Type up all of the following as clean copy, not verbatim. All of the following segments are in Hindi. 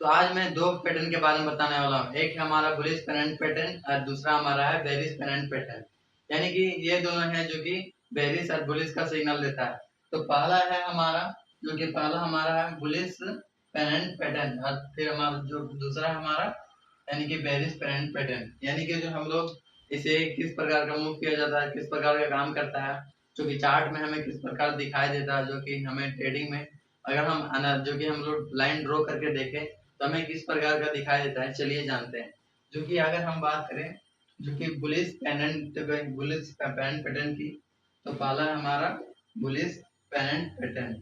तो आज मैं दो पैटर्न के बारे में बताने वाला हूँ। एक है हमारा बुलिश पेनेंट पैटर्न और दूसरा हमारा है बेरिश पेनेंट पैटर्न। यानी कि ये दोनों हैं जो कि बेरिश और बुलिश का सिग्नल देता है। तो पहला है हमारा है बुलिश पेनेंट पैटर्न और फिर हमारा जो दूसरा हमारा यानी कि बेरिश पेनेंट पैटर्न। यानी कि जो हम लोग इसे किस प्रकार का मूव किया जाता है, किस प्रकार का काम करता है, जो कि चार्ट में हमें किस प्रकार दिखाई देता है, जो कि हमें ट्रेडिंग में अगर हम जो कि हम लोग लाइन ड्रॉ करके देखें तो हमें किस प्रकार का दिखाई देता है, चलिए जानते हैं। जो कि अगर हम बात करें जो कि बुलिश पेनेंट पैटर्न की, तो पहला है हमारा बुलिश पेनेंट पैटर्न।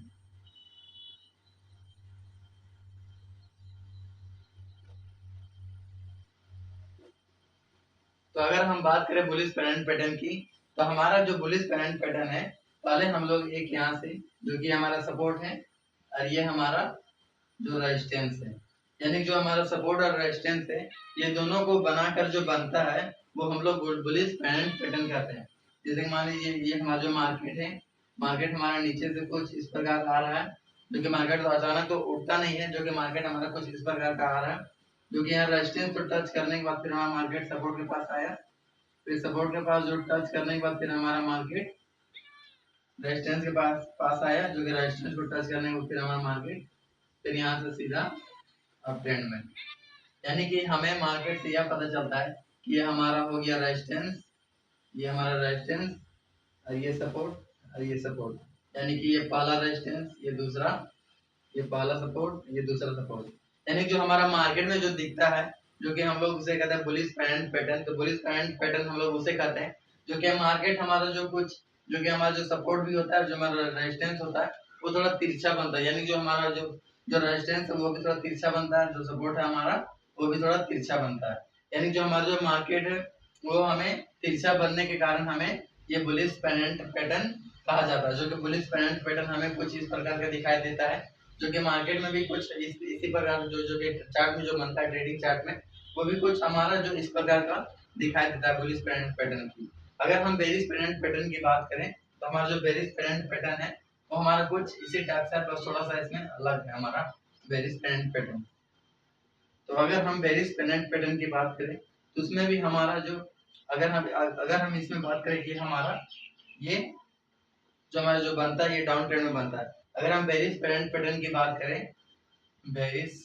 तो अगर हम बात करें बुलिश पेनेंट पैटर्न की, तो हमारा जो बुलिश पेनेंट पैटर्न है, पहले हम लोग एक यहाँ से जो कि हमारा सपोर्ट है और ये हमारा जो रेजिस्टेंस है, यानी जो हमारा सपोर्ट और रेजिस्टेंस है, ये दोनों को बनाकर जो बनता है वो हम लोग बुलिश पेनेंट पैटर्न कहते हैं। जैसे मान लीजिए ये हमारा जो मार्केट है, मार्केट हमारा नीचे से कुछ इस प्रकार आ रहा है, जो कि मार्केट तो अचानक तो उठता नहीं है, जो कि मार्केट हमारा कुछ इस प्रकार का आ रहा है, जो कि यहाँ रेजिस्टेंस को टच करने के बाद फिर हमारा मार्केट सपोर्ट के पास आया, फिर सपोर्ट के पास जो टच करने के बाद फिर हमारा मार्केट रेजिस्टेंस के पास आया, जो कि रेजिस्टेंस को टच करने के बाद फिर हमारा मार्केट फिर यहाँ से सीधा अप ट्रेंड में। यानी कि हमें मार्केट से यह पता चलता है कि ये हमारा हो गया रेजिस्टेंस, ये हमारा रेजिस्टेंस और ये सपोर्ट और ये सपोर्ट, यानी कि ये पहला रेजिस्टेंस, ये दूसरा, ये पहला सपोर्ट, ये दूसरा सपोर्ट। यानी जो हमारा मार्केट में जो दिखता है, जो कि हम लोग उसे कहते हैं बुलिश पेनेंट पैटर्न। तो बुलिश पेनेंट पैटर्न हम लोग उसे कहते हैं जो कि मार्केट हमारा जो कि हमारा जो सपोर्ट भी होता है, जो हमारा रेजिस्टेंस होता है, वो थोड़ा तिरछा बनता है। यानी जो हमारा जो रेजिस्टेंस है वो भी थोड़ा तिरछा बनता है, जो सपोर्ट है हमारा वो भी थोड़ा तिरछा बनता है। यानी जो हमारा जो मार्केट है वो हमें तिरछा बनने के कारण हमें ये बुलिश पेनेंट पैटर्न कहा जाता है। जो कि बुलिश पेनेंट पैटर्न हमें कुछ इस प्रकार का दिखाई देता है, जो कि मार्केट में भी कुछ इसी प्रकार जो कि चार्ट में जो बनता है, ट्रेडिंग चार्ट में, वो भी कुछ हमारा जो इस प्रकार का दिखाई देता है बुलिश पेनेंट पैटर्न की। अगर हम बेरिश पेनेंट पैटर्न की बात करें तो हमारा जो बेरिश पेनेंट पैटर्न है वो हमारा कुछ इसी टाइप से, बस थोड़ा सा इसमें अलग है हमारा बेरिश पेनेंट पैटर्न। तो अगर हम बेरिश पेनेंट पैटर्न की बात करें तो उसमें भी हमारा जो अगर हम इसमें बात करें कि हमारा ये जो हमारा जो बनता है ये डाउन ट्रेंड में बनता है। अगर हम बेरिश पेनेंट पैटर्न की बात करें, बेरिश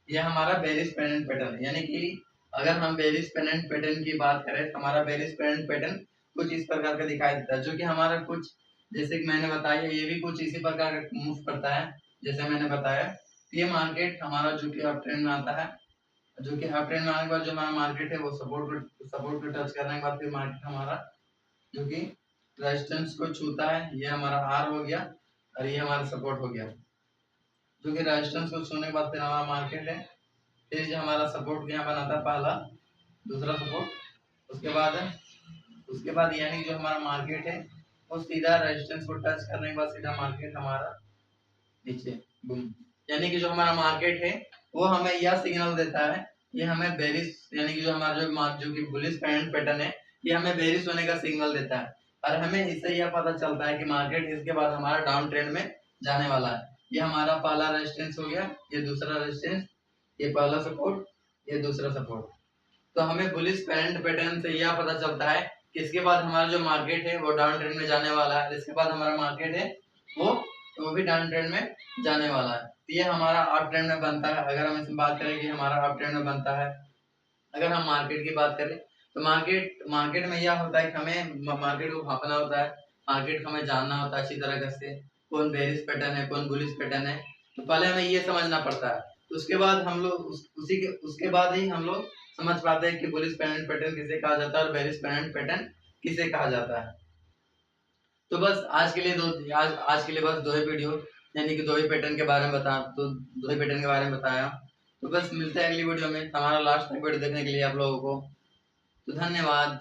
ये हमारा बेरिश पेनेंट पैटर्न, यानी कि अगर हम बेरिश पेनेंट पैटर्न की बात करें तो हमारा बेरिश पेनेंट पैटर्न कुछ इस प्रकार का दिखाई देता है, जो कि हमारा कुछ जैसे कि मैंने बताया ये भी कुछ इसी प्रकार का मूव करता है जैसे मैंने बताया। ये मार्केट हमारा जो कि अप ट्रेंड में आता है, जो कि अप ट्रेंड में आने के बाद जो हमारा मार्केट है वो सपोर्ट को टच करने के बाद फिर मार्केट हमारा जो कि रेजिस्टेंस को छूता है, ये हमारा आर हो गया और ये हमारा सपोर्ट हो गया, जो कि रेजिस्टेंस को छूने के बाद फिर हमारा मार्केट है, फिर जो हमारा सपोर्ट यहाँ बनाता है पहला, दूसरा सपोर्ट, उसके बाद यानी जो हमारा मार्केट है वो सीधा रेजिस्टेंस को टच करने के बाद सीधा मार्केट हमारा नीचे बूम। यानी कि जो हमारा मार्केट है वो हमें यह सिग्नल देता है, ये हमें बेरिश यानी कि जो हमारा जो कि बुलिश पेनेंट पैटर्न है ये हमें बेरिश होने का सिग्नल देता है, और हमें इससे यह पता चलता है कि मार्केट इसके बाद हमारा डाउन ट्रेंड में जाने वाला है। ये हमारा पहला रेजिस्टेंस हो गया, ये दूसरा रेजिस्टेंस, ये पहला सपोर्ट, ये दूसरा सपोर्ट। तो हमें बुलिश पेनेंट पैटर्न से यह पता चलता है कि इसके बाद हमारा जो मार्केट है वो डाउन ट्रेंड में जाने वाला है, इसके बाद हमारा मार्केट है वो भी डाउन ट्रेंड में जाने वाला है। तो ये हमारा अप ट्रेंड में बनता है। अगर हम इसमें बात करें कि हमारा अप ट्रेंड में बनता है, अगर हम मार्केट की बात करें तो मार्केट में यह होता है कि हमें मार्केट को भापना होता है, मार्केट को हमें जानना होता है अच्छी तरह से कौन बेरिश पैटर्न है कौन बुलिश पैटर्न है। तो पहले हमें ये समझना पड़ता है, तो उसके बाद हम लोग उसके बाद ही हम लोग समझ पाते हैं कि बुलिश पेनेंट पैटर्न किसे कहा जाता है और बेरिश पेनेंट पैटर्न किसे कहा जाता है। तो बस आज के लिए बस दो ही वीडियो यानी कि दो ही पैटर्न के बारे में बताया। तो बस मिलते हैं अगली वीडियो में। हमारा लास्ट तक वीडियो देखने के लिए आप लोगों को तो धन्यवाद।